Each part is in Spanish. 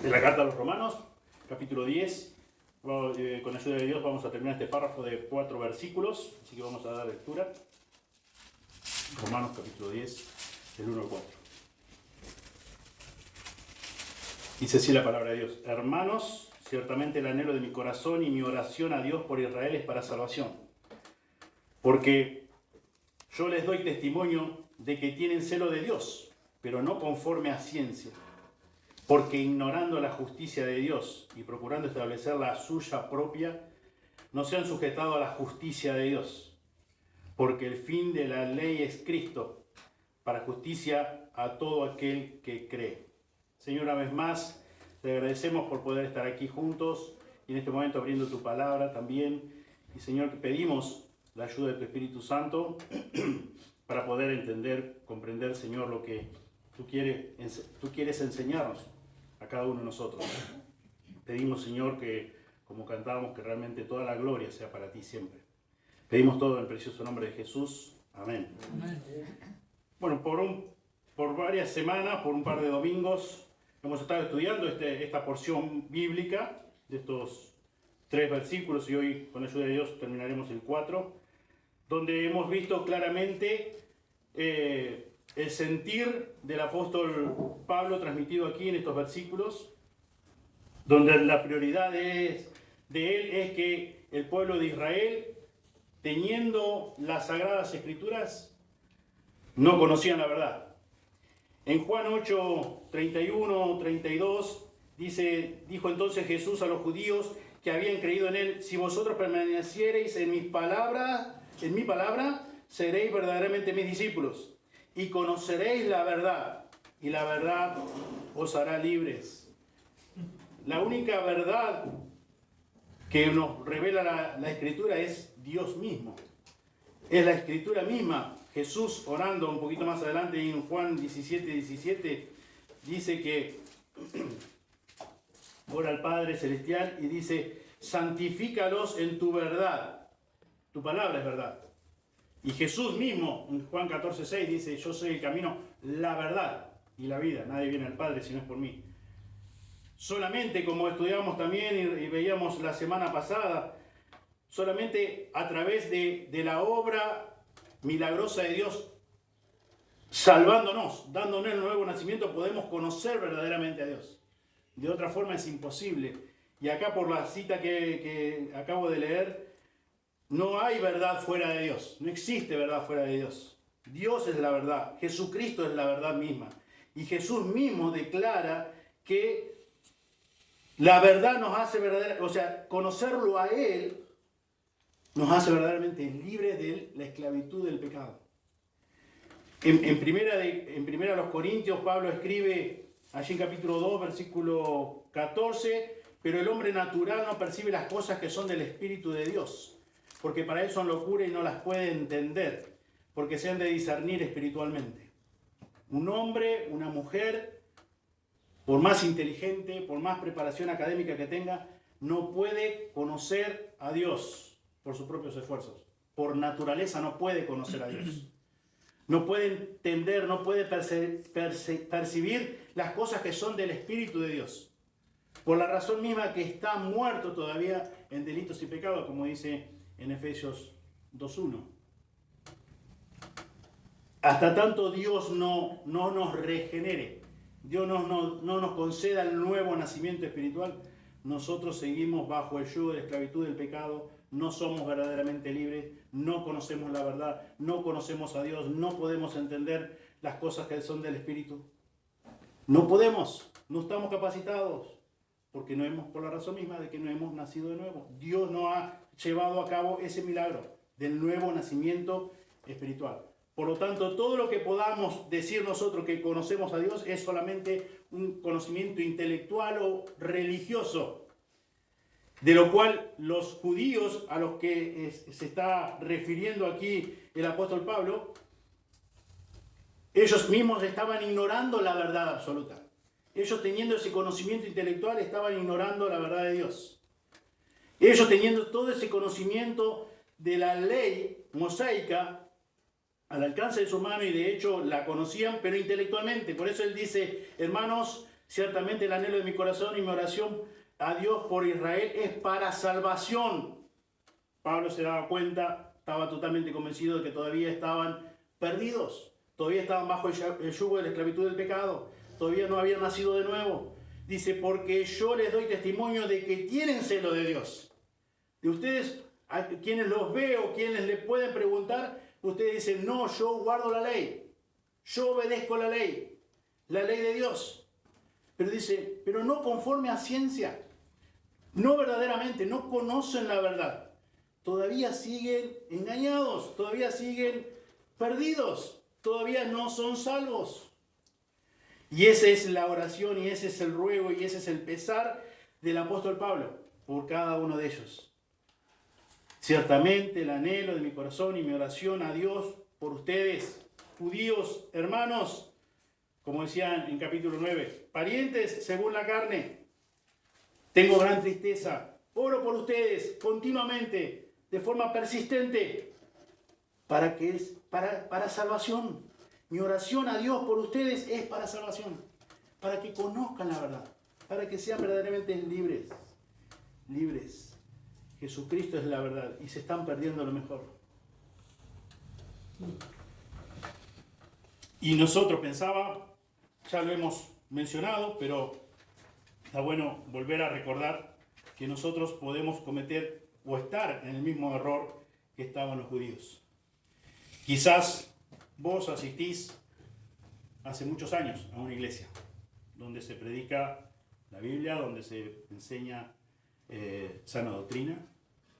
De la carta a los Romanos, capítulo 10. Con ayuda de Dios vamos a terminar este párrafo de 4 versículos, así que vamos a dar lectura. Romanos capítulo 10, del 1 al 4. Dice así la palabra de Dios: Hermanos, ciertamente el anhelo de mi corazón y mi oración a Dios por Israel es para salvación. Porque yo les doy testimonio de que tienen celo de Dios, pero no conforme a ciencia. Porque ignorando la justicia de Dios y procurando establecer la suya propia, no se han sujetado a la justicia de Dios. Porque el fin de la ley es Cristo, para justicia a todo aquel que cree. Señor, una vez más, te agradecemos por poder estar aquí juntos y en este momento abriendo tu palabra también. Y Señor, que pedimos la ayuda de tu Espíritu Santo para poder entender, comprender, Señor, lo que tú quieres enseñarnos a cada uno de nosotros. Pedimos, Señor, que como cantábamos, que realmente toda la gloria sea para ti siempre. Pedimos todo en el precioso nombre de Jesús. Amén. Amén. Bueno, por varias semanas, por un par de domingos, hemos estado estudiando esta porción bíblica de estos 3 versículos y hoy, con la ayuda de Dios, terminaremos el 4, donde hemos visto claramente el sentir del apóstol Pablo transmitido aquí en estos versículos, donde la prioridad de él es que el pueblo de Israel, teniendo las Sagradas Escrituras, no conocían la verdad. En Juan 8, 31, 32, dijo entonces Jesús a los judíos que habían creído en él: si vosotros permaneciereis en mi palabra, seréis verdaderamente mis discípulos, y conoceréis la verdad, y la verdad os hará libres. La única verdad que nos revela la Escritura es Dios mismo. Es la Escritura misma. Jesús, orando un poquito más adelante en Juan 17, dice que ora al Padre Celestial y dice: santifícalos en tu verdad. Tu palabra es verdad. Y Jesús mismo, en Juan 14:6, dice: yo soy el camino, la verdad y la vida. Nadie viene al Padre si no es por mí. Solamente, como estudiamos también y veíamos la semana pasada, solamente a través de la obra milagrosa de Dios, salvándonos, dándonos el nuevo nacimiento, podemos conocer verdaderamente a Dios. De otra forma es imposible. Y acá, por la cita que acabo de leer, no hay verdad fuera de Dios. No existe verdad fuera de Dios. Dios es la verdad. Jesucristo es la verdad misma. Y Jesús mismo declara que la verdad nos hace verdadera, o sea, conocerlo a Él nos hace verdaderamente libres de la esclavitud del pecado. En primera a los Corintios, Pablo escribe allí en capítulo 2, versículo 14: pero el hombre natural no percibe las cosas que son del Espíritu de Dios, porque para él son locura y no las puede entender, porque se han de discernir espiritualmente. Un hombre, una mujer, por más inteligente, por más preparación académica que tenga, no puede conocer a Dios por sus propios esfuerzos. Por naturaleza no puede conocer a Dios. No puede entender, no puede percibir las cosas que son del Espíritu de Dios. Por la razón misma que está muerto todavía en delitos y pecados, como dice en Efesios 2:1. Hasta tanto Dios no nos regenere, Dios no nos conceda el nuevo nacimiento espiritual, nosotros seguimos bajo el yugo de la esclavitud del pecado, no somos verdaderamente libres, no conocemos la verdad, no conocemos a Dios, no podemos entender las cosas que son del Espíritu. No podemos, no estamos capacitados, porque por la razón misma de que no hemos nacido de nuevo. Dios no ha llevado a cabo ese milagro del nuevo nacimiento espiritual. Por lo tanto, todo lo que podamos decir nosotros que conocemos a Dios es solamente un conocimiento intelectual o religioso, de lo cual los judíos a los que se está refiriendo aquí el apóstol Pablo, ellos mismos estaban ignorando la verdad absoluta. Ellos, teniendo ese conocimiento intelectual, estaban ignorando la verdad de Dios. Ellos, teniendo todo ese conocimiento de la ley mosaica al alcance de su mano, y de hecho la conocían, pero intelectualmente. Por eso él dice: hermanos, Ciertamente el anhelo de mi corazón y mi oración a Dios por Israel es para salvación. Pablo se daba cuenta, estaba totalmente convencido de que todavía estaban perdidos, todavía estaban bajo el yugo de la esclavitud del pecado, todavía no habían nacido de nuevo. Dice, porque yo les doy testimonio de que tienen celo de Dios. De ustedes, a quienes los veo, quienes les pueden preguntar, ustedes dicen, no, yo guardo la ley, yo obedezco la ley de Dios. Pero dice, pero no conforme a ciencia, no verdaderamente, no conocen la verdad. Todavía siguen engañados, todavía siguen perdidos, todavía no son salvos. Y esa es la oración y ese es el ruego y ese es el pesar del apóstol Pablo por cada uno de ellos. Ciertamente el anhelo de mi corazón y mi oración a Dios por ustedes, judíos, hermanos, como decían en capítulo 9, parientes según la carne, tengo gran tristeza, oro por ustedes continuamente, de forma persistente, para salvación. Mi oración a Dios por ustedes es para salvación, para que conozcan la verdad, para que sean verdaderamente libres. Libres. Jesucristo es la verdad y se están perdiendo lo mejor. Y nosotros pensaba, ya lo hemos mencionado, pero está bueno volver a recordar que nosotros podemos cometer o estar en el mismo error que estaban los judíos. Quizás vos asistís hace muchos años a una iglesia donde se predica la Biblia, donde se enseña sana doctrina,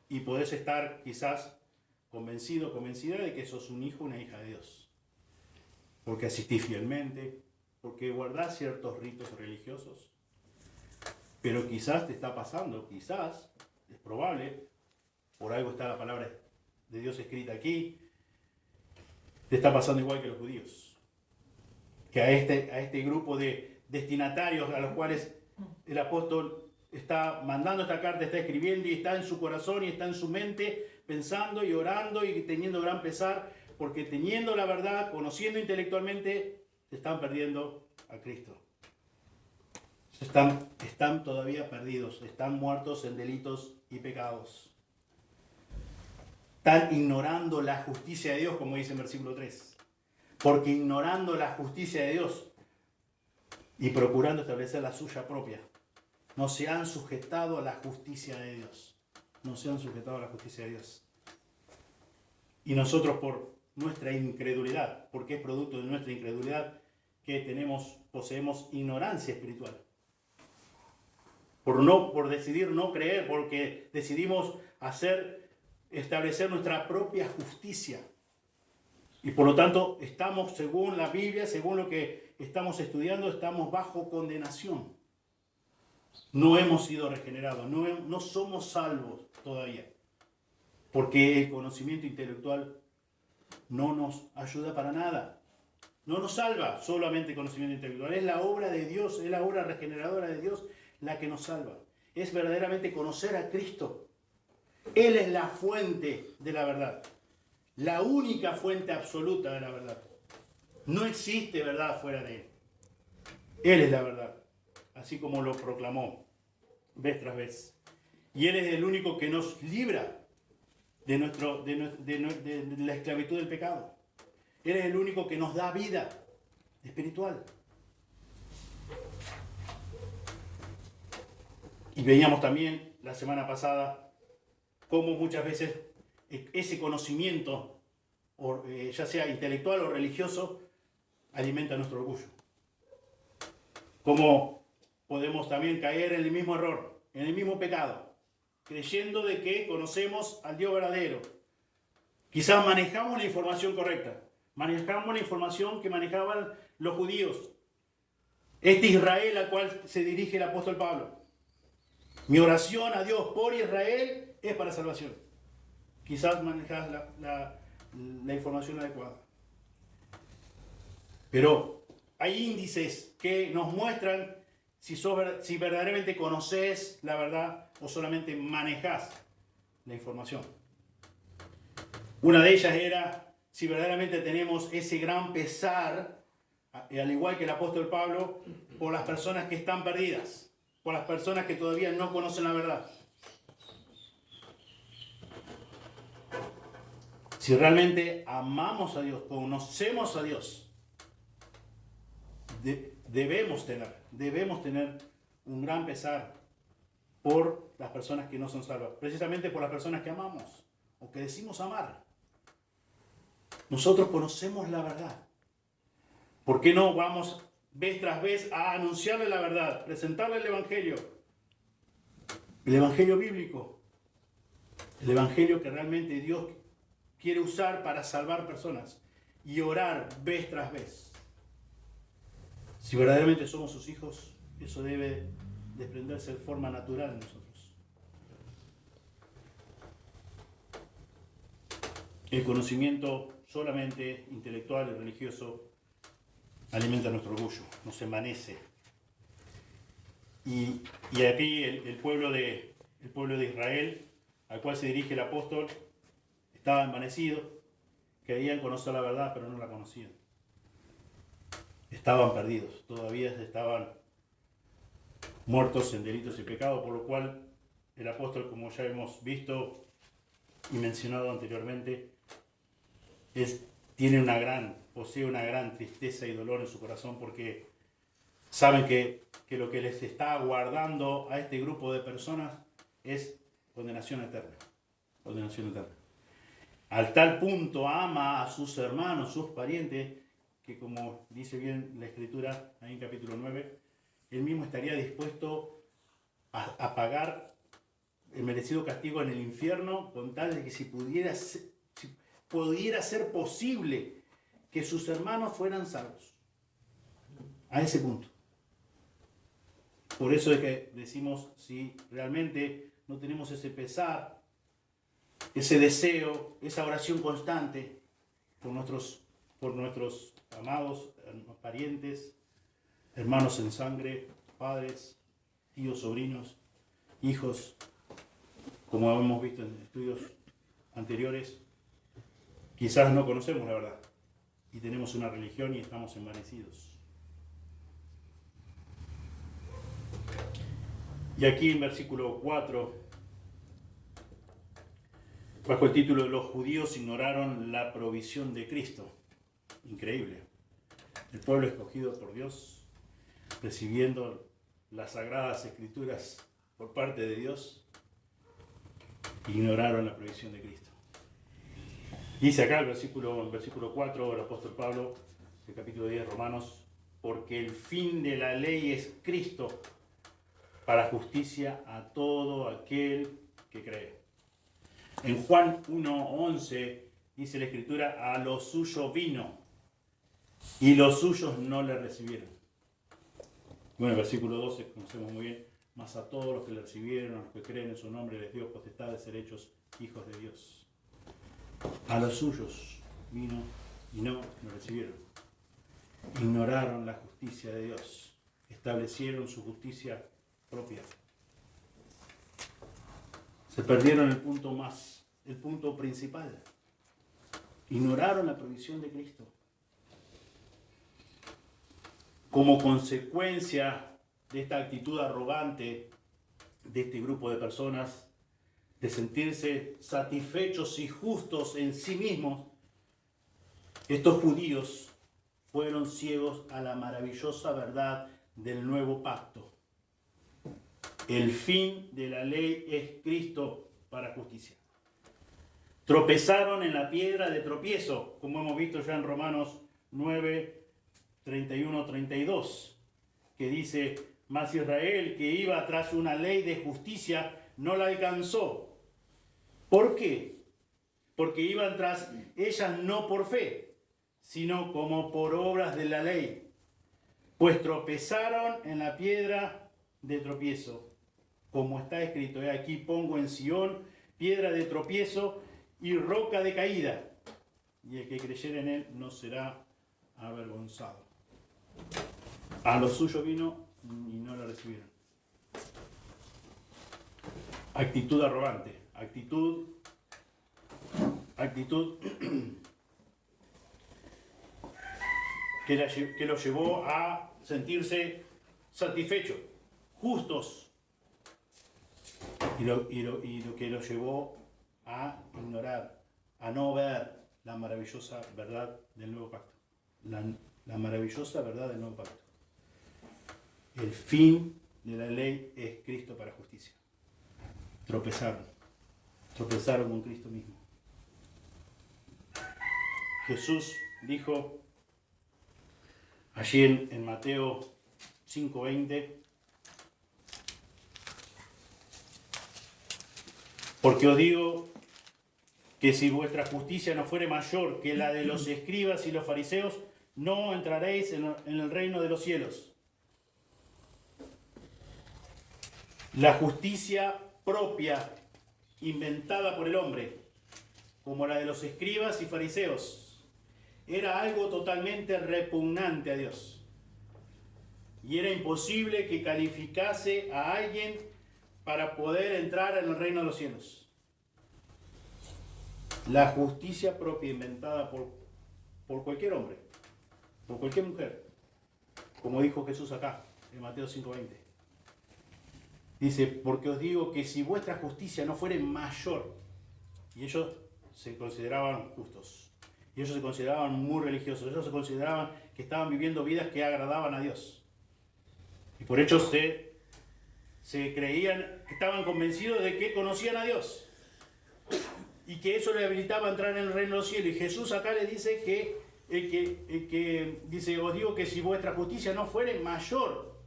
y podés estar quizás convencido, convencida de que sos un hijo, una hija de Dios, porque asistís fielmente, porque guardás ciertos ritos religiosos, pero quizás te está pasando, quizás, es probable, por algo está la palabra de Dios escrita aquí, te está pasando igual que los judíos, que a este grupo de destinatarios a los cuales el apóstol está mandando esta carta, está escribiendo y está en su corazón y está en su mente pensando y orando y teniendo gran pesar, porque teniendo la verdad, conociendo intelectualmente, se están perdiendo a Cristo. Están todavía perdidos, están muertos en delitos y pecados. Están ignorando la justicia de Dios, como dice en versículo 3. Porque ignorando la justicia de Dios y procurando establecer la suya propia, no se han sujetado a la justicia de Dios. No se han sujetado a la justicia de Dios. Y nosotros por nuestra incredulidad, porque es producto de nuestra incredulidad que poseemos ignorancia espiritual. Por decidir no creer, porque decidimos establecer nuestra propia justicia. Y por lo tanto, estamos, según la Biblia, según lo que estamos estudiando, estamos bajo condenación. No hemos sido regenerados, no somos salvos todavía. Porque el conocimiento intelectual no nos ayuda para nada. No nos salva solamente el conocimiento intelectual. Es la obra de Dios, es la obra regeneradora de Dios la que nos salva. Es verdaderamente conocer a Cristo. Él es la fuente de la verdad. La única fuente absoluta de la verdad. No existe verdad fuera de Él. Él es la verdad. Así como lo proclamó vez tras vez. Y Él es el único que nos libra de la esclavitud del pecado. Él es el único que nos da vida espiritual. Y veíamos también la semana pasada cómo muchas veces ese conocimiento, ya sea intelectual o religioso, alimenta nuestro orgullo. Cómo podemos también caer en el mismo error, en el mismo pecado, creyendo de que conocemos al Dios verdadero. Quizás manejamos la información correcta, manejamos la información que manejaban los judíos. Este Israel al cual se dirige el apóstol Pablo. Mi oración a Dios por Israel es para salvación. Quizás manejas la información adecuada. Pero hay índices que nos muestran si verdaderamente conoces la verdad o solamente manejas la información. Una de ellas era si verdaderamente tenemos ese gran pesar al igual que el apóstol Pablo, por las personas que están perdidas, por las personas que todavía no conocen la verdad. Si realmente amamos a Dios, conocemos a Dios, debemos tener un gran pesar por las personas que no son salvas, precisamente por las personas que amamos o que decimos amar. Nosotros conocemos la verdad. ¿Por qué no vamos vez tras vez a anunciarle la verdad, presentarle el Evangelio bíblico, el Evangelio que realmente Dios quiere usar para salvar personas y orar vez tras vez? Si verdaderamente somos sus hijos, eso debe desprenderse de forma natural en nosotros. El conocimiento solamente intelectual y religioso alimenta nuestro orgullo, nos envanece. Y aquí el pueblo de Israel, al cual se dirige el apóstol, estaba envanecido, creían conocer la verdad, pero no la conocían. Estaban perdidos, todavía estaban muertos en delitos y pecados, por lo cual el apóstol, como ya hemos visto y mencionado anteriormente, posee una gran tristeza y dolor en su corazón, porque saben que lo que les está aguardando a este grupo de personas es condenación eterna. Condenación eterna. Al tal punto ama a sus hermanos, sus parientes, que como dice bien la Escritura, ahí en capítulo 9, él mismo estaría dispuesto a pagar el merecido castigo en el infierno, con tal de que si pudiera ser posible que sus hermanos fueran salvos. A ese punto. Por eso es que decimos, si realmente no tenemos ese pesar, ese deseo, esa oración constante por nuestros amados parientes, hermanos en sangre, padres, tíos, sobrinos, hijos, como hemos visto en estudios anteriores, quizás no conocemos la verdad y tenemos una religión y estamos envanecidos. Y aquí en versículo 4, bajo el título de los judíos ignoraron la provisión de Cristo. Increíble. El pueblo escogido por Dios, recibiendo las sagradas escrituras por parte de Dios, ignoraron la provisión de Cristo. Dice acá en versículo 4, el apóstol Pablo, el capítulo 10 de Romanos, porque el fin de la ley es Cristo, para justicia a todo aquel que cree. En Juan 1:11 dice la Escritura, a los suyos vino y los suyos no le recibieron. Bueno, el versículo 12 conocemos muy bien, mas a todos los que le recibieron, a los que creen en su nombre, les dio potestad de ser hechos hijos de Dios. A los suyos vino y no lo recibieron. Ignoraron la justicia de Dios, establecieron su justicia propia. Se perdieron el punto principal. Ignoraron la provisión de Cristo. Como consecuencia de esta actitud arrogante de este grupo de personas, de sentirse satisfechos y justos en sí mismos, estos judíos fueron ciegos a la maravillosa verdad del nuevo pacto. El fin de la ley es Cristo para justicia. Tropezaron en la piedra de tropiezo, como hemos visto ya en Romanos 9, 31-32, que dice, mas Israel, que iba tras una ley de justicia, no la alcanzó. ¿Por qué? Porque iban tras ella no por fe, sino como por obras de la ley. Pues tropezaron en la piedra de tropiezo. Como está escrito, aquí pongo en Sión piedra de tropiezo y roca de caída, y el que creyere en él no será avergonzado. A lo suyo vino y no lo recibieron. Actitud arrogante, actitud que los llevó a sentirse satisfechos, justos, y lo que los llevó a ignorar, a no ver la maravillosa verdad del nuevo pacto. La maravillosa verdad del nuevo pacto. El fin de la ley es Cristo para justicia. Tropezaron con Cristo mismo. Jesús dijo allí en Mateo 5:20, porque os digo que si vuestra justicia no fuere mayor que la de los escribas y los fariseos, no entraréis en el reino de los cielos. La justicia propia, inventada por el hombre, como la de los escribas y fariseos, era algo totalmente repugnante a Dios. Y era imposible que calificase a alguien para poder entrar en el reino de los cielos. La justicia propia inventada por cualquier hombre, por cualquier mujer, como dijo Jesús acá, en Mateo 5:20. Dice, porque os digo que si vuestra justicia no fuere mayor, y ellos se consideraban justos, y ellos se consideraban muy religiosos, ellos se consideraban que estaban viviendo vidas que agradaban a Dios. Y por ello se creían, estaban convencidos de que conocían a Dios. Y que eso le habilitaba a entrar en el reino de los cielos. Y Jesús acá le dice que dice, os digo que si vuestra justicia no fuere mayor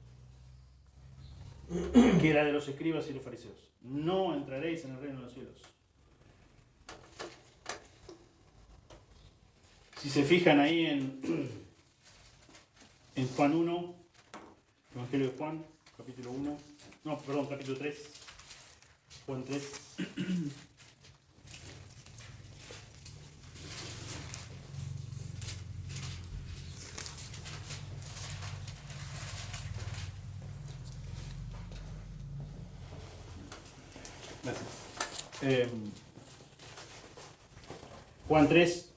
que la de los escribas y los fariseos, no entraréis en el reino de los cielos. Si se fijan ahí en Juan 1, Evangelio de Juan, capítulo 3, Juan 3. Gracias. Juan 3,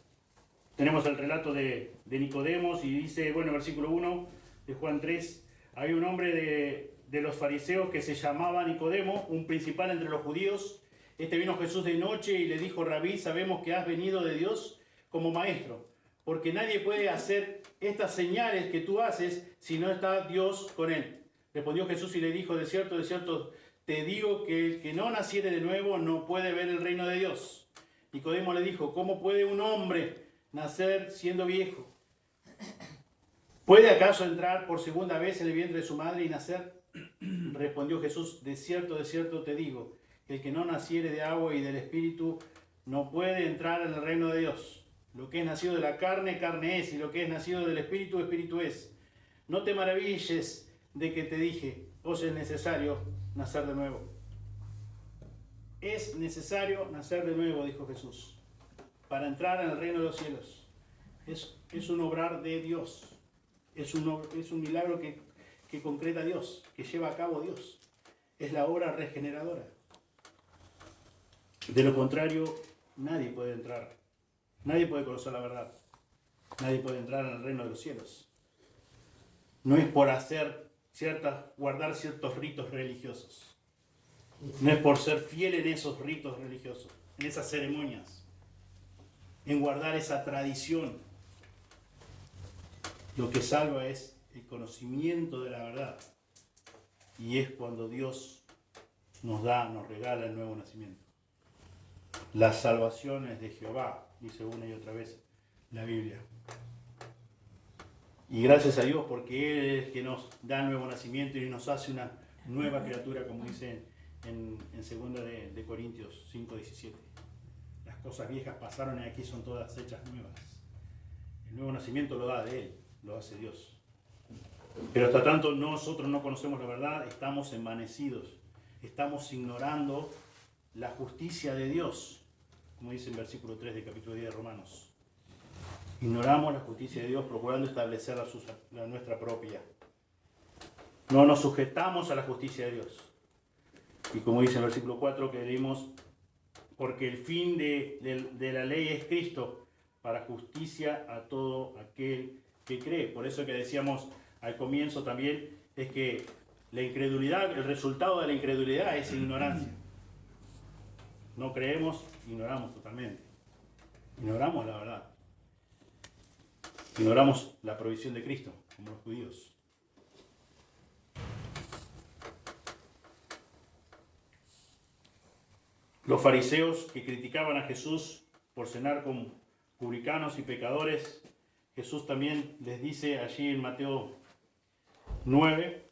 tenemos el relato de Nicodemos y dice, bueno, versículo 1 de Juan 3, había un hombre de los fariseos que se llamaba Nicodemo, un principal entre los judíos. Este vino Jesús de noche y le dijo, Rabí, sabemos que has venido de Dios como maestro, porque nadie puede hacer estas señales que tú haces si no está Dios con él. Respondió Jesús y le dijo, de cierto, te digo que el que no naciere de nuevo no puede ver el reino de Dios. Nicodemo le dijo, ¿cómo puede un hombre nacer siendo viejo? ¿Puede acaso entrar por segunda vez en el vientre de su madre y nacer? Respondió Jesús, de cierto te digo, que el que no naciere de agua y del Espíritu no puede entrar en el reino de Dios. Lo que es nacido de la carne, carne es, y lo que es nacido del Espíritu, Espíritu es. No te maravilles de que te dije, os es necesario nacer de nuevo. Es necesario nacer de nuevo, dijo Jesús, para entrar en el reino de los cielos. Es un obrar de Dios. Es un milagro que concreta Dios, que lleva a cabo Dios. Es la obra regeneradora. De lo contrario, nadie puede entrar. Nadie puede conocer la verdad. Nadie puede entrar en el reino de los cielos. No es por guardar ciertos ritos religiosos. No es por ser fiel en esos ritos religiosos, en esas ceremonias, en guardar esa tradición. Lo que salva es el conocimiento de la verdad. Y es cuando Dios nos regala el nuevo nacimiento. La salvación es de Jehová, dice una y otra vez la Biblia. Y gracias a Dios porque Él es el que nos da el nuevo nacimiento y nos hace una nueva criatura, como dice en 2 de Corintios 5:17. Las cosas viejas pasaron y aquí son todas hechas nuevas. El nuevo nacimiento lo da de Él, lo hace Dios. Pero hasta tanto nosotros no conocemos la verdad, estamos envanecidos, estamos ignorando la justicia de Dios, como dice en versículo 3 del capítulo 10 de Romanos. Ignoramos la justicia de Dios procurando establecer la nuestra propia. No nos sujetamos a la justicia de Dios. Y como dice en el versículo 4 que leímos, porque el fin de la ley es Cristo, para justicia a todo aquel que cree. Por eso que decíamos al comienzo también, es que la incredulidad, el resultado de la incredulidad es ignorancia. No creemos, ignoramos totalmente. Ignoramos la verdad. Ignoramos la provisión de Cristo, como los judíos. Los fariseos que criticaban a Jesús por cenar con publicanos y pecadores, Jesús también les dice allí en Mateo 9,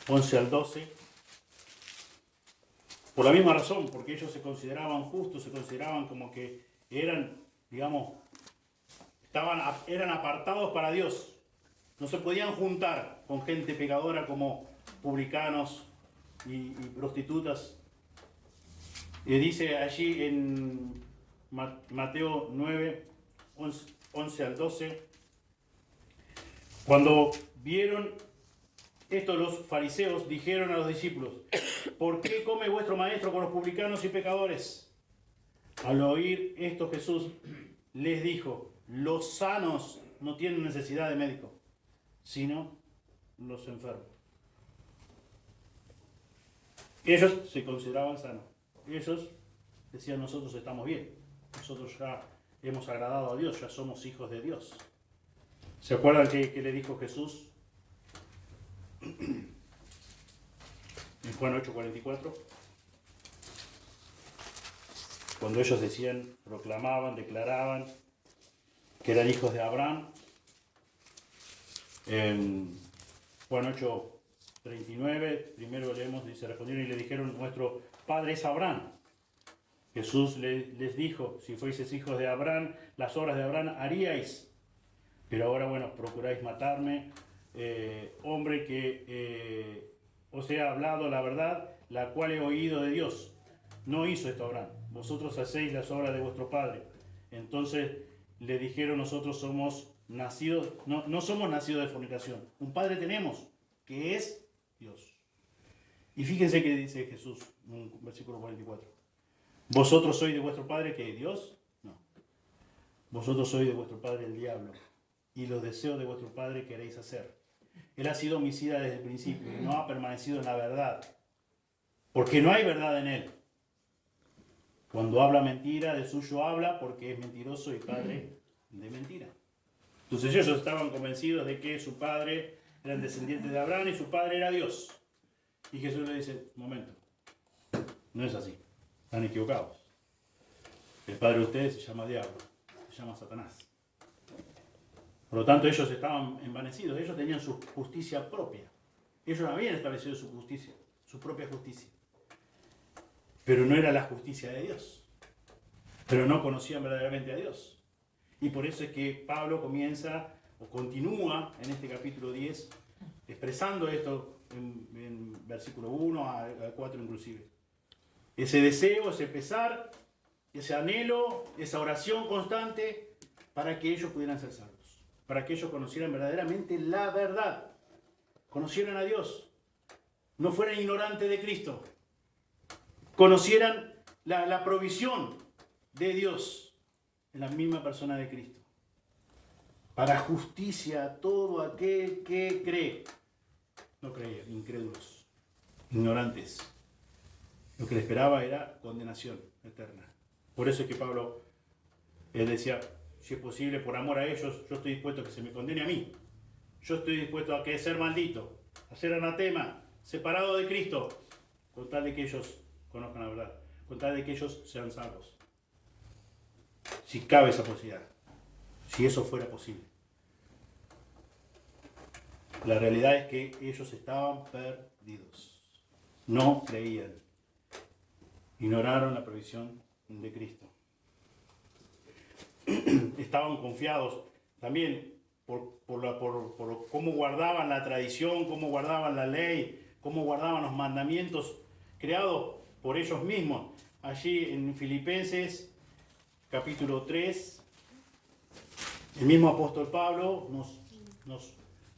11 al 12, por la misma razón, porque ellos se consideraban justos, se consideraban como que eran, digamos, eran apartados para Dios. No se podían juntar con gente pecadora como publicanos y prostitutas. Y dice allí en Mateo 9, 11 al 12, cuando vieron esto los fariseos, dijeron a los discípulos, ¿por qué come vuestro maestro con los publicanos y pecadores? Al oír esto Jesús les dijo, los sanos no tienen necesidad de médico, sino los enfermos. Ellos se consideraban sanos. Ellos decían, nosotros estamos bien. Nosotros ya hemos agradado a Dios, ya somos hijos de Dios. ¿Se acuerdan que le dijo Jesús en Juan 8:44? Cuando ellos decían, proclamaban, declaraban que eran hijos de Abraham. En Juan 8:39, primero leemos, dice, respondieron y le dijeron, nuestro padre es Abraham. Jesús les dijo, si fueseis hijos de Abraham, las obras de Abraham haríais. Pero ahora, bueno, procuráis matarme, hombre que os he hablado la verdad, la cual he oído de Dios. No hizo esto Abraham. Vosotros hacéis las obras de vuestro padre. Entonces le dijeron, nosotros somos nacidos, no somos nacidos de fornicación. Un padre tenemos, que es Dios. Y fíjense que dice Jesús, en versículo 44. ¿Vosotros sois de vuestro padre que es Dios? No. Vosotros sois de vuestro padre el diablo, y los deseos de vuestro padre queréis hacer. Él ha sido homicida desde el principio y no ha permanecido en la verdad, porque no hay verdad en él. Cuando habla mentira, de suyo habla porque es mentiroso y padre de mentira. Entonces ellos estaban convencidos de que su padre eran descendientes de Abraham y su padre era Dios. Y Jesús le dice, momento, no es así, están equivocados. El padre de ustedes se llama diablo, se llama Satanás. Por lo tanto, ellos estaban envanecidos, ellos tenían su justicia propia. Ellos habían establecido su justicia, su propia justicia. Pero no era la justicia de Dios. Pero no conocían verdaderamente a Dios. Y por eso es que Pablo comienza o continúa en este capítulo 10 expresando esto en versículo 1 al 4 inclusive. Ese deseo, ese pesar, ese anhelo, esa oración constante para que ellos pudieran ser salvos. Para que ellos conocieran verdaderamente la verdad. Conocieran a Dios. No fueran ignorantes de Cristo. Conocieran la provisión de Dios en la misma persona de Cristo. Para justicia a todo aquel que cree. No creían, incrédulos, ignorantes. Lo que le esperaba era condenación eterna. Por eso es que Pablo, él decía, si es posible, por amor a ellos, yo estoy dispuesto a que se me condene a mí. Yo estoy dispuesto a que ser maldito, a ser anatema, separado de Cristo, con tal de que ellos conozcan la verdad, con tal de que ellos sean salvos. Si cabe esa posibilidad, si eso fuera posible. La realidad es que ellos estaban perdidos, no creían, ignoraron la provisión de Cristo. Estaban confiados también por cómo guardaban la tradición, cómo guardaban la ley, cómo guardaban los mandamientos creados por ellos mismos. Allí en Filipenses capítulo 3, el mismo apóstol Pablo nos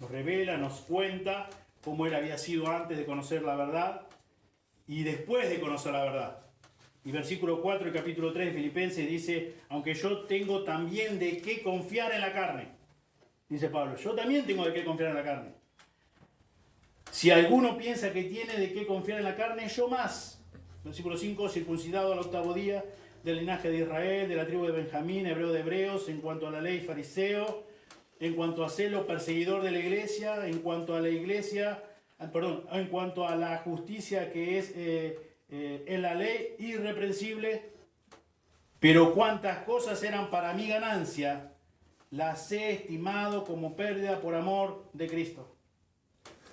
revela, nos cuenta cómo él había sido antes de conocer la verdad y después de conocer la verdad. Y versículo 4 del capítulo 3 de Filipenses dice, aunque yo tengo también de qué confiar en la carne. dice Pablo, yo también tengo de qué confiar en la carne. Si alguno piensa que tiene de qué confiar en la carne, yo más. Versículo 5, circuncidado al 8º día, del linaje de Israel, de la tribu de Benjamín, hebreo de hebreos, en cuanto a la ley, fariseo, en cuanto a celo, perseguidor de la iglesia, en cuanto a la iglesia, en cuanto a la justicia que es en la ley, irreprensible. Pero cuantas cosas eran para mi ganancia, las he estimado como pérdida por amor de Cristo.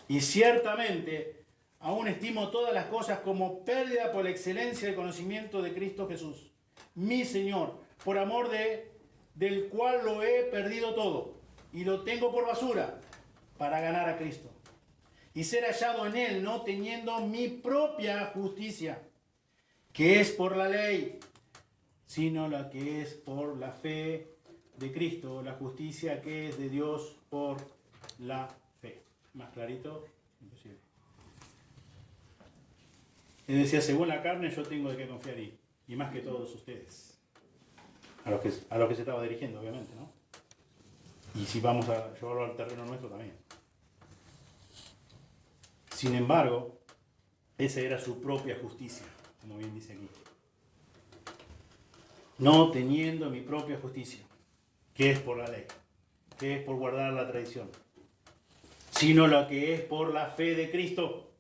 Y ciertamente, aún estimo todas las cosas como pérdida por la excelencia del conocimiento de Cristo Jesús, mi Señor, por amor del cual lo he perdido todo, y lo tengo por basura, para ganar a Cristo. Y ser hallado en Él, no teniendo mi propia justicia, que es por la ley, sino la que es por la fe de Cristo, la justicia que es de Dios por la fe. Más clarito, imposible. Él decía, según la carne yo tengo de qué confiar y más que todos ustedes. A los que se estaba dirigiendo, obviamente, ¿no? Y si vamos a llevarlo al terreno nuestro también. Sin embargo, esa era su propia justicia, como bien dice aquí. No teniendo mi propia justicia, que es por la ley, que es por guardar la tradición, sino la que es por la fe de Cristo,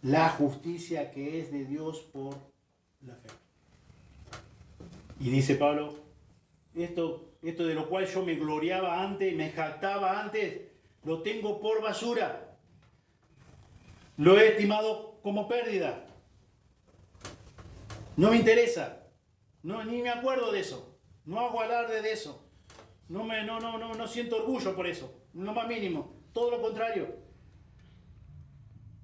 la justicia que es de Dios por la fe. Y dice Pablo, esto de lo cual yo me gloriaba antes, me jactaba antes, lo tengo por basura. Lo he estimado como pérdida. No me interesa. No, ni me acuerdo de eso. No hago alarde de eso. No siento orgullo por eso. No más mínimo. Todo lo contrario.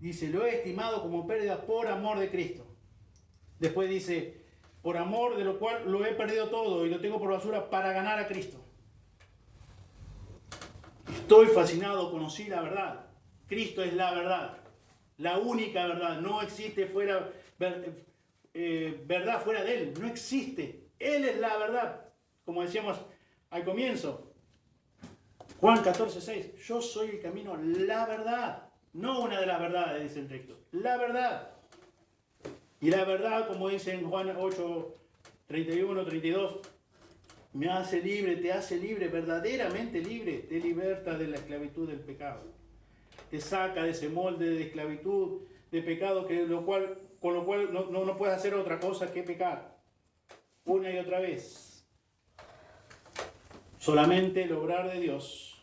Dice, lo he estimado como pérdida por amor de Cristo. Después dice, por amor de lo cual lo he perdido todo y lo tengo por basura para ganar a Cristo. Estoy fascinado, conocí la verdad. Cristo es la verdad. La única verdad. No existe verdad fuera de Él. No existe. Él es la verdad. Como decíamos al comienzo. Juan 14:6. Yo soy el camino, la verdad. No una de las verdades, dice el texto. La verdad. Y la verdad, como dice en Juan 8:31, 32, me hace libre, te hace libre, verdaderamente libre. Te liberta de la esclavitud del pecado. Te saca de ese molde de esclavitud, de pecado, con lo cual no puedes hacer otra cosa que pecar. Una y otra vez. Solamente el obrar de Dios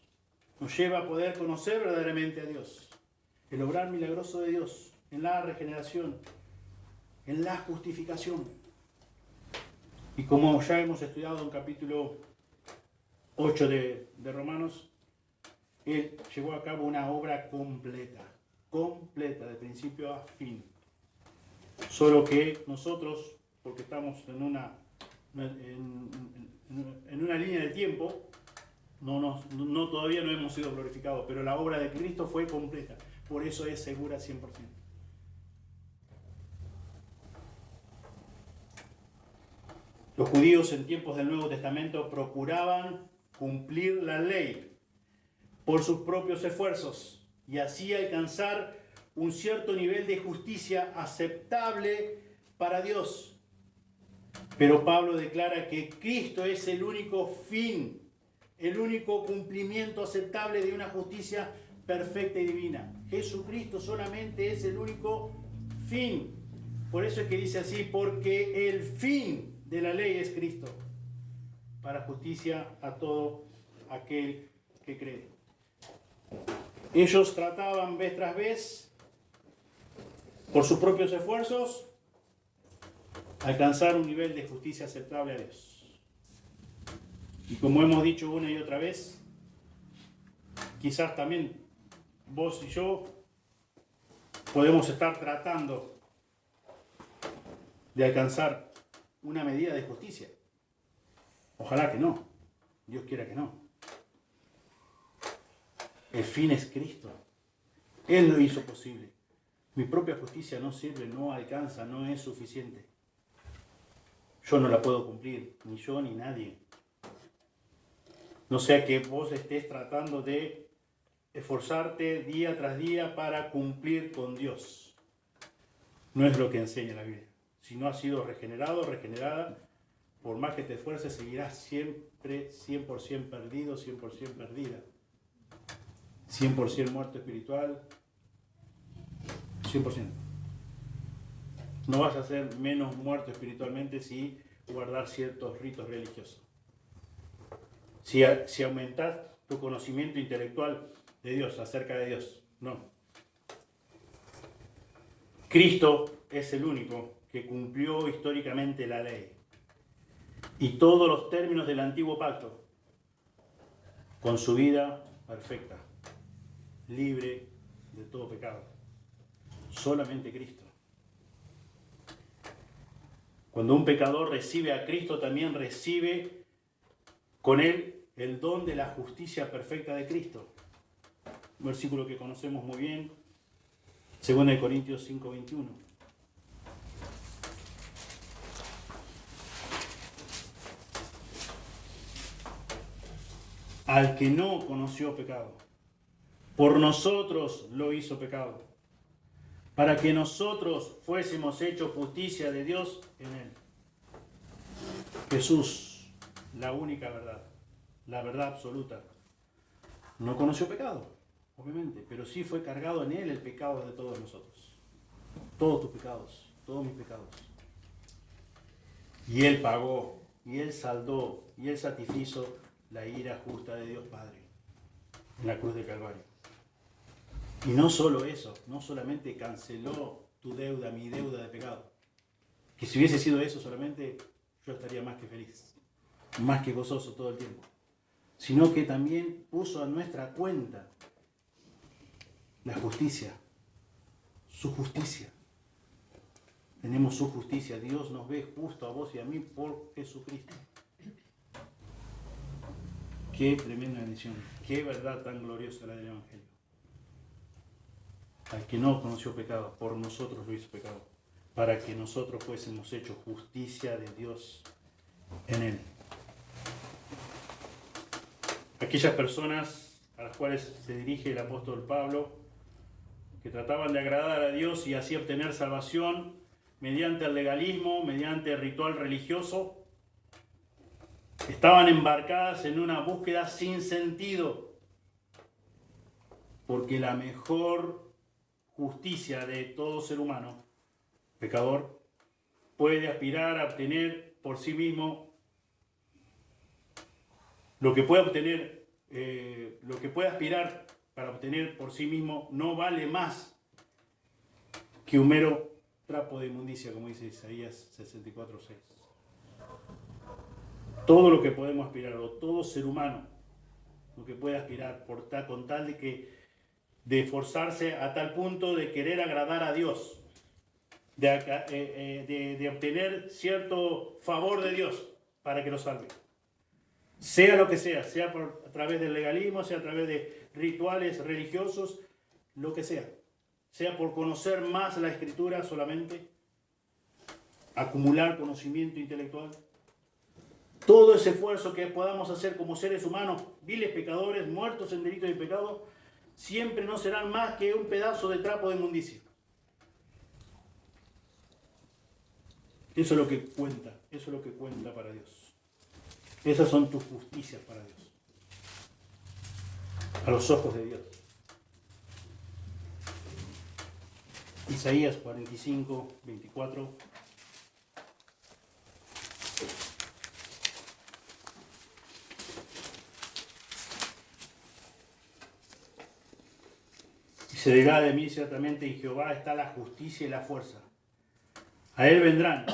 nos lleva a poder conocer verdaderamente a Dios. El obrar milagroso de Dios en la regeneración, en la justificación. Y como ya hemos estudiado en capítulo 8 de Romanos, Él llevó a cabo una obra completa, de principio a fin. Solo que nosotros, porque estamos en una línea de tiempo, todavía no hemos sido glorificados, pero la obra de Cristo fue completa, por eso es segura 100%. Los judíos en tiempos del Nuevo Testamento procuraban cumplir la ley por sus propios esfuerzos y así alcanzar un cierto nivel de justicia aceptable para Dios. Pero Pablo declara que Cristo es el único fin, el único cumplimiento aceptable de una justicia perfecta y divina. Jesucristo solamente es el único fin. Por eso es que dice así, porque el fin de la ley es Cristo, para justicia a todo aquel que cree. Ellos trataban vez tras vez, por sus propios esfuerzos, alcanzar un nivel de justicia aceptable a Dios. Y como hemos dicho una y otra vez, quizás también vos y yo podemos estar tratando de alcanzar una medida de justicia. Ojalá que no. Dios quiera que no. El fin es Cristo. Él lo hizo posible. Mi propia justicia no sirve, no alcanza, no es suficiente. Yo no la puedo cumplir, ni yo ni nadie. No sea que vos estés tratando de esforzarte día tras día para cumplir con Dios. No es lo que enseña la Biblia. Si no has sido regenerado, regenerada, por más que te esfuerces, seguirás siempre 100% perdido, 100% perdida. 100% muerto espiritual, 100%. No vas a ser menos muerto espiritualmente si guardar ciertos ritos religiosos. Si aumentas tu conocimiento intelectual de Dios, acerca de Dios, no. Cristo es el único que cumplió históricamente la ley y todos los términos del antiguo pacto con su vida perfecta, libre de todo pecado. Solamente Cristo. Cuando un pecador recibe a Cristo, también recibe con él el don de la justicia perfecta de Cristo. Un versículo que conocemos muy bien, 2 Corintios 5:21. Al que no conoció pecado, por nosotros lo hizo pecado, para que nosotros fuésemos hechos justicia de Dios en él. Jesús, la única verdad, la verdad absoluta, no conoció pecado, obviamente, pero sí fue cargado en él el pecado de todos nosotros. Todos tus pecados, todos mis pecados. Y él pagó, y él saldó, y él satisfizo la ira justa de Dios Padre en la cruz del Calvario. Y no solo eso, no solamente canceló tu deuda, mi deuda de pecado, que si hubiese sido eso solamente, yo estaría más que feliz, más que gozoso todo el tiempo, sino que también puso a nuestra cuenta la justicia, su justicia. Tenemos su justicia, Dios nos ve justo a vos y a mí por Jesucristo. Qué tremenda bendición, qué verdad tan gloriosa la del Evangelio. Al que no conoció pecado, por nosotros lo hizo pecado, para que nosotros fuésemos hechos justicia de Dios en él. Aquellas personas a las cuales se dirige el apóstol Pablo, que trataban de agradar a Dios y así obtener salvación mediante el legalismo, mediante el ritual religioso, estaban embarcadas en una búsqueda sin sentido, porque la mejor justicia de todo ser humano, pecador, puede aspirar a obtener por sí mismo lo que puede obtener, lo que puede aspirar para obtener por sí mismo no vale más que un mero trapo de inmundicia, como dice Isaías 64:6. Todo lo que podemos aspirar, o todo ser humano, lo que puede aspirar con tal de esforzarse a tal punto de querer agradar a Dios, de obtener cierto favor de Dios para que lo salve. Sea lo que sea a través del legalismo, sea a través de rituales religiosos, lo que sea por conocer más la Escritura solamente, acumular conocimiento intelectual. Todo ese esfuerzo que podamos hacer como seres humanos, viles pecadores, muertos en delitos y pecado, siempre no serán más que un pedazo de trapo de inmundicia. Eso es lo que cuenta, eso es lo que cuenta para Dios. Esas son tus justicias para Dios, a los ojos de Dios. Isaías 45:24. Y se dirá de mí ciertamente, en Jehová está la justicia y la fuerza. A él vendrán,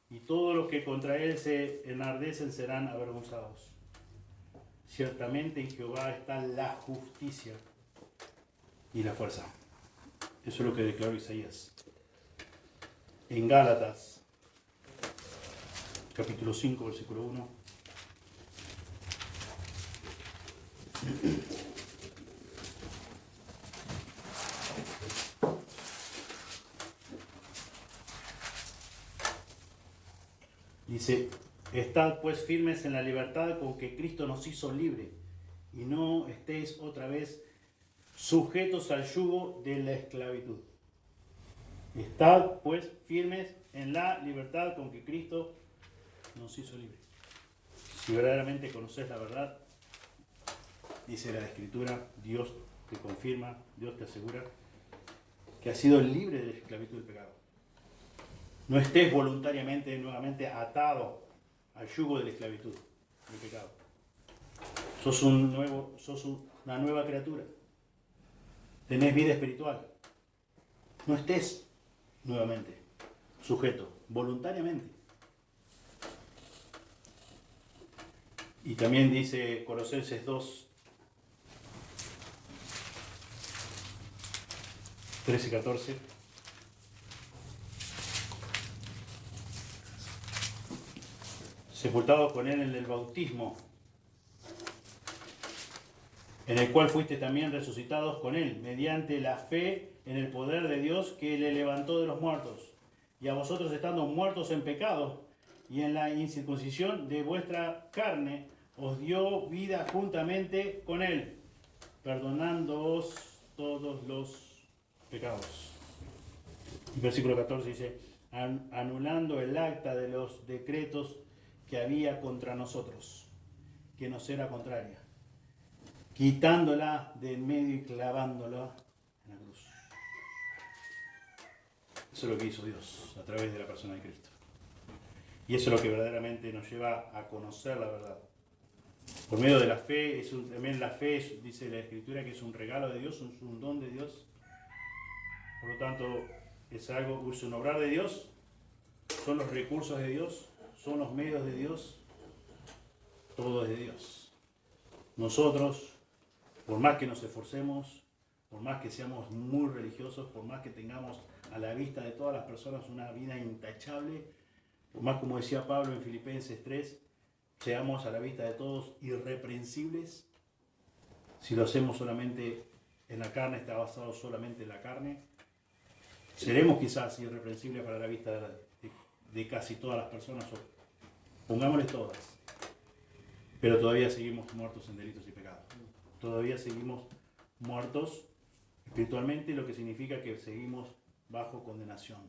y todos los que contra él se enardecen serán avergonzados. Ciertamente en Jehová está la justicia y la fuerza. Eso es lo que declaró Isaías. En Gálatas, capítulo 5, versículo 1. Dice, Estad pues firmes en la libertad con que Cristo nos hizo libre, y no estéis otra vez sujetos al yugo de la esclavitud. Estad pues firmes en la libertad con que Cristo nos hizo libre. Si verdaderamente conoces la verdad, dice la Escritura, Dios te confirma, Dios te asegura que has sido libre de la esclavitud del pecado. No estés voluntariamente nuevamente atado al yugo de la esclavitud del pecado. Sos una nueva criatura. Tenés vida espiritual. No estés nuevamente sujeto, voluntariamente. Y también dice Colosenses 2, 13 y 14. Sepultados con él en el bautismo, en el cual fuiste también resucitados con él, mediante la fe en el poder de Dios que le levantó de los muertos. Y a vosotros estando muertos en pecado y en la incircuncisión de vuestra carne, os dio vida juntamente con él, perdonándoos todos los pecados. Y versículo 14 dice, anulando el acta de los decretos que había contra nosotros, que nos era contraria, quitándola de en medio y clavándola en la cruz. Eso es lo que hizo Dios a través de la persona de Cristo. Y eso es lo que verdaderamente nos lleva a conocer la verdad. Por medio de la fe, también la fe, dice la Escritura, que es un regalo de Dios, es un don de Dios. Por lo tanto, es un obrar de Dios, son los recursos de Dios, son los medios de Dios, todo es de Dios. Nosotros, por más que nos esforcemos, por más que seamos muy religiosos, por más que tengamos a la vista de todas las personas una vida intachable, por más, como decía Pablo en Filipenses 3, seamos a la vista de todos irreprensibles, si lo hacemos solamente en la carne, está basado solamente en la carne, seremos quizás irreprensibles para la vista de casi todas las personas, o pongámosle todas, pero todavía seguimos muertos en delitos y pecados. Todavía seguimos muertos espiritualmente, lo que significa que seguimos bajo condenación.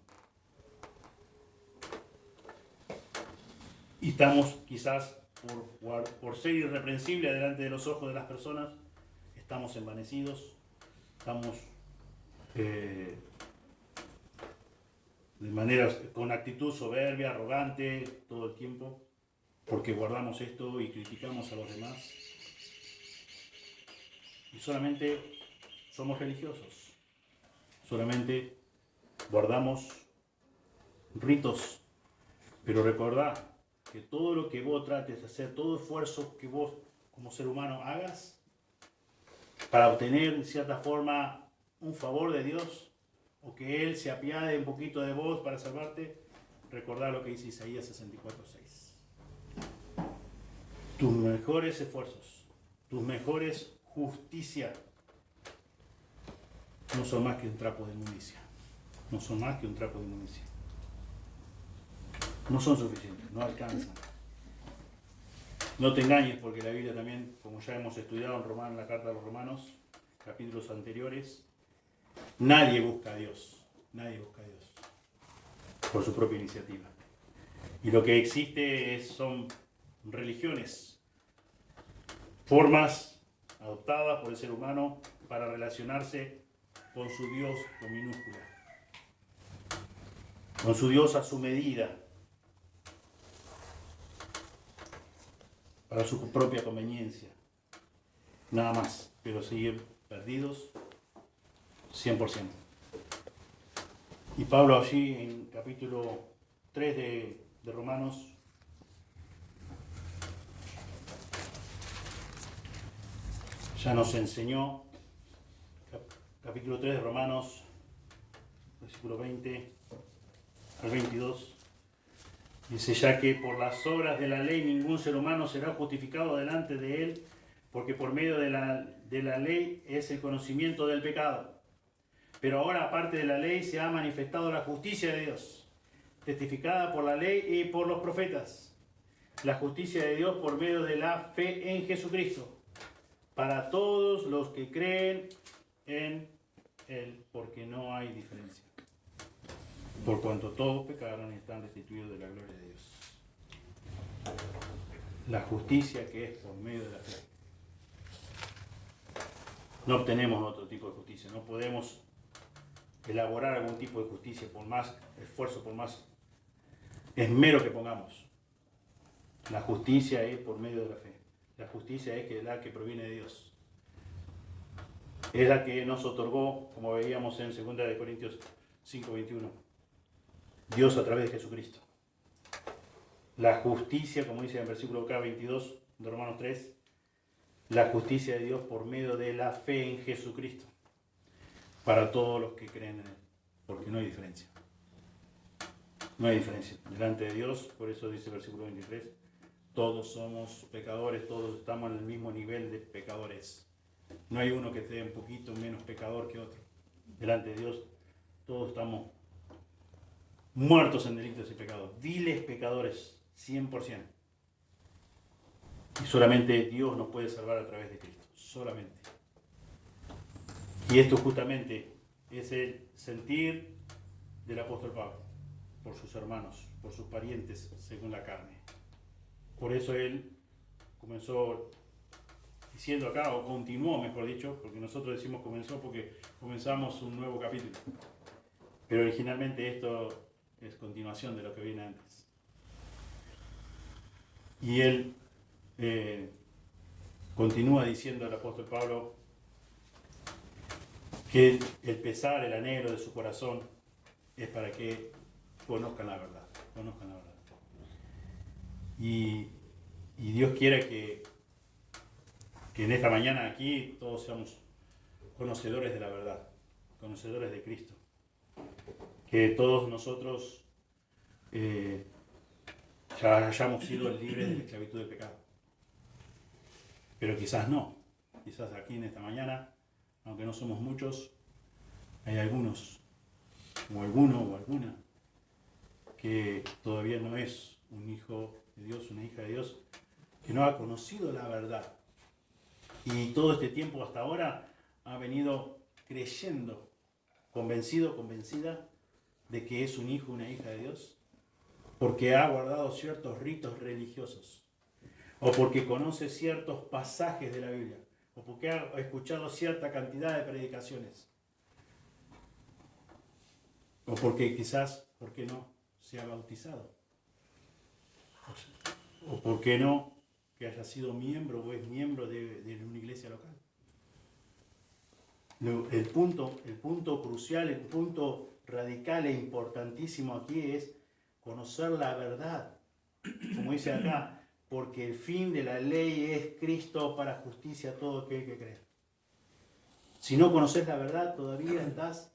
Y estamos quizás, por ser irreprensible delante de los ojos de las personas, estamos envanecidos, estamos con actitud soberbia, arrogante todo el tiempo, porque guardamos esto y criticamos a los demás. Y solamente somos religiosos, solamente guardamos ritos, pero recordad que todo lo que vos trates de hacer, todo esfuerzo que vos como ser humano hagas para obtener en cierta forma un favor de Dios, o que Él se apiade un poquito de vos para salvarte, recordad lo que dice Isaías 64:6. Tus mejores esfuerzos, tus mejores justicia, no son más que un trapo de inmundicia. No son más que un trapo de inmundicia. No son suficientes, no alcanzan. No te engañes, porque la Biblia también, como ya hemos estudiado en la carta de los Romanos, capítulos anteriores, nadie busca a Dios. Nadie busca a Dios por su propia iniciativa. Y lo que existe son religiones, formas adoptadas por el ser humano para relacionarse con su Dios con minúscula, con su Dios a su medida, para su propia conveniencia, nada más, pero siguen perdidos 100%. Y Pablo allí en capítulo 3 de Romanos ya nos enseñó, capítulo 3 de Romanos, versículo 20 al 22, dice: ya que por las obras de la ley ningún ser humano será justificado delante de él, porque por medio de la ley es el conocimiento del pecado. Pero ahora, aparte de la ley, se ha manifestado la justicia de Dios, testificada por la ley y por los profetas, la justicia de Dios por medio de la fe en Jesucristo, para todos los que creen en Él, porque no hay diferencia. Por cuanto todos pecaron y están destituidos de la gloria de Dios. La justicia que es por medio de la fe. No obtenemos otro tipo de justicia, no podemos elaborar algún tipo de justicia por más esfuerzo, por más esmero que pongamos. La justicia es por medio de la fe. La justicia es la que proviene de Dios. Es la que nos otorgó, como veíamos en 2 Corintios 5:21, Dios a través de Jesucristo. La justicia, como dice en el versículo K22 de Romanos 3, la justicia de Dios por medio de la fe en Jesucristo, para todos los que creen en Él, porque no hay diferencia. No hay diferencia. Delante de Dios, por eso dice el versículo 23, todos somos pecadores, todos estamos en el mismo nivel de pecadores. No hay uno que esté un poquito menos pecador que otro. Delante de Dios, todos estamos muertos en delitos y pecados, viles pecadores, 100%. Y solamente Dios nos puede salvar a través de Cristo, solamente. Y esto justamente es el sentir del apóstol Pablo, por sus hermanos, por sus parientes, según la carne. Por eso él comenzó diciendo acá, o continuó, mejor dicho, porque nosotros decimos comenzó porque comenzamos un nuevo capítulo. Pero originalmente esto es continuación de lo que viene antes. Y él continúa diciendo al apóstol Pablo que el pesar, el anhelo de su corazón es para que conozcan la verdad, conozcan la verdad. Y Dios quiere que en esta mañana aquí todos seamos conocedores de la verdad, conocedores de Cristo. Que todos nosotros ya hayamos sido libres de la esclavitud del pecado. Pero quizás no. Quizás aquí en esta mañana, aunque no somos muchos, hay algunos, o alguno o alguna, que todavía no es un hijo de Dios, una hija de Dios, que no ha conocido la verdad. Y todo este tiempo hasta ahora ha venido creyendo, convencido, convencida de que es un hijo, una hija de Dios, porque ha guardado ciertos ritos religiosos, o porque conoce ciertos pasajes de la Biblia, o porque ha escuchado cierta cantidad de predicaciones, o porque quizás, ¿por qué no?, se ha bautizado, o por qué no, que haya sido miembro o es miembro de una iglesia local. El punto crucial, el punto radical e importantísimo aquí es conocer la verdad. Como dice acá, porque el fin de la ley es Cristo para justicia a todo aquel que cree. Si no conoces la verdad, todavía estás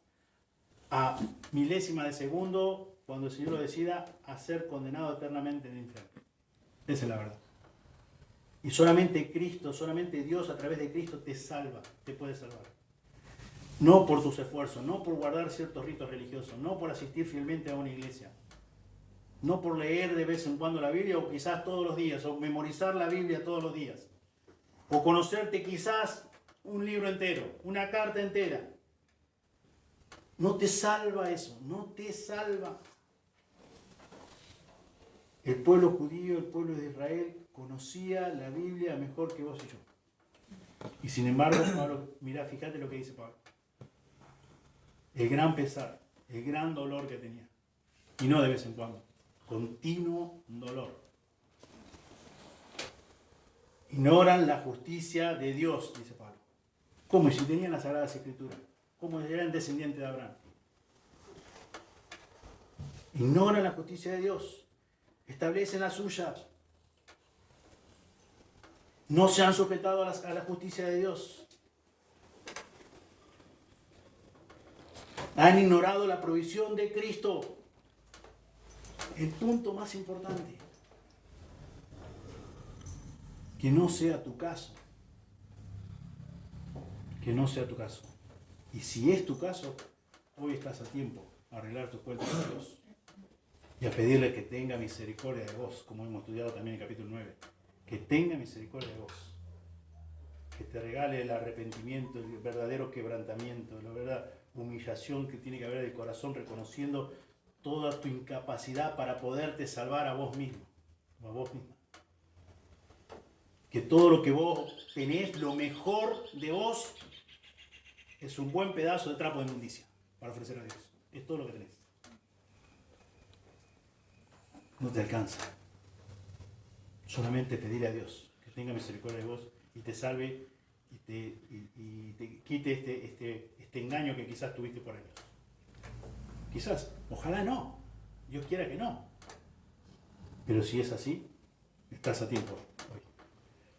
a milésima de segundo, cuando el Señor lo decida, a ser condenado eternamente en el infierno. Esa es la verdad. Y solamente Cristo, solamente Dios a través de Cristo te salva, te puede salvar. No por tus esfuerzos, no por guardar ciertos ritos religiosos, no por asistir fielmente a una iglesia, no por leer de vez en cuando la Biblia o quizás todos los días, o memorizar la Biblia todos los días, o conocerte quizás un libro entero, una carta entera. No te salva eso, no te salva. El pueblo judío, el pueblo de Israel, conocía la Biblia mejor que vos y yo. Y sin embargo, Pablo, mirá, fíjate lo que dice Pablo. El gran pesar, el gran dolor que tenía. Y no de vez en cuando, continuo dolor. Ignoran la justicia de Dios, dice Pablo. Como si tenían las Sagradas Escrituras, como si eran descendientes de Abraham. Ignoran la justicia de Dios, establecen la suya. No se han sujetado a la justicia de Dios. Han ignorado la provisión de Cristo. El punto más importante. Que no sea tu caso. Que no sea tu caso. Y si es tu caso, hoy estás a tiempo de arreglar tus cuentas con Dios. y a pedirle que tenga misericordia de vos, como hemos estudiado también en el capítulo 9. Que tenga misericordia de vos. Que te regale el arrepentimiento, el verdadero quebrantamiento, la verdadera humillación que tiene que haber del corazón, reconociendo toda tu incapacidad para poderte salvar a vos mismo o a vos misma. Que todo lo que vos tenés, lo mejor de vos, es un buen pedazo de trapo de inmundicia para ofrecer a Dios. Es todo lo que tenés. No te alcanza. Solamente pedirle a Dios que tenga misericordia de vos y te salve y te quite este engaño que quizás tuviste por años. Quizás, ojalá no. Dios quiera que no. Pero si es así, estás a tiempo hoy.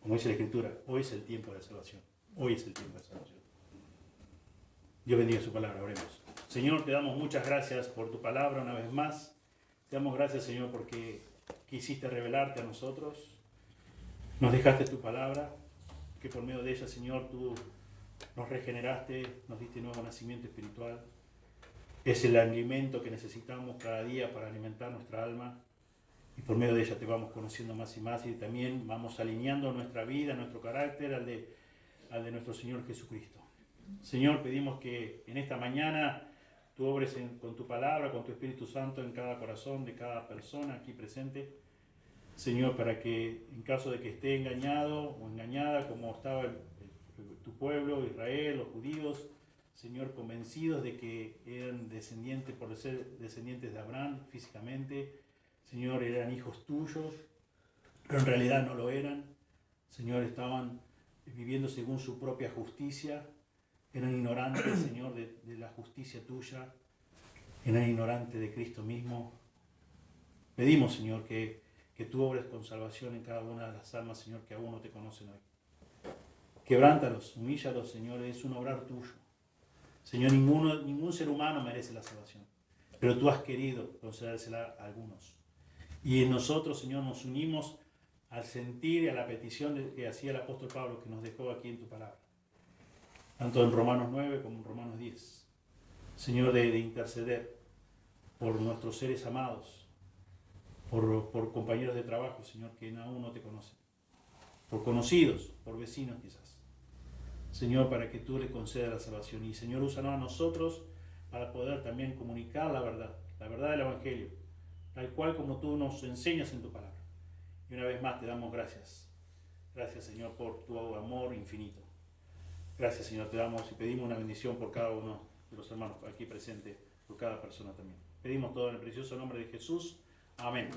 Como dice la Escritura, hoy es el tiempo de la salvación. Hoy es el tiempo de la salvación. Dios bendiga su palabra, oremos. Señor, te damos muchas gracias por tu palabra una vez más. Te damos gracias, Señor, porque quisiste revelarte a nosotros. Nos dejaste tu palabra, que por medio de ella, Señor, tú nos regeneraste, nos diste nuevo nacimiento espiritual. Es el alimento que necesitamos cada día para alimentar nuestra alma. Y por medio de ella te vamos conociendo más y más y también vamos alineando nuestra vida, nuestro carácter al de nuestro Señor Jesucristo. Señor, pedimos que en esta mañana tú obres con tu palabra, con tu Espíritu Santo en cada corazón de cada persona aquí presente. Señor, para que en caso de que esté engañado o engañada como estaba tu pueblo, Israel, los judíos, Señor, convencidos de que eran descendientes, por ser descendientes de Abraham físicamente, Señor, eran hijos tuyos, pero en realidad no lo eran. Señor, estaban viviendo según su propia justicia, eran ignorantes, Señor, de la justicia tuya, eran ignorantes de Cristo mismo. Pedimos, Señor, que tú obres con salvación en cada una de las almas, Señor, que aún no te conocen hoy. Quebrántalos, humíllalos, Señor, es un obrar tuyo. Señor, ningún ser humano merece la salvación, pero tú has querido concedérsela a algunos. Y en nosotros, Señor, nos unimos al sentir y a la petición que hacía el apóstol Pablo, que nos dejó aquí en tu palabra, tanto en Romanos 9 como en Romanos 10. Señor, de interceder por nuestros seres amados, por compañeros de trabajo, Señor, que aún no te conocen, por conocidos, por vecinos quizás. Señor, para que tú le concedas la salvación. Y Señor, úsanos a nosotros para poder también comunicar la verdad del Evangelio, tal cual como tú nos enseñas en tu palabra. Y una vez más te damos gracias. Gracias, Señor, por tu amor infinito. Gracias, Señor, te damos y pedimos una bendición por cada uno de los hermanos aquí presentes, por cada persona también. Pedimos todo en el precioso nombre de Jesús. Amén.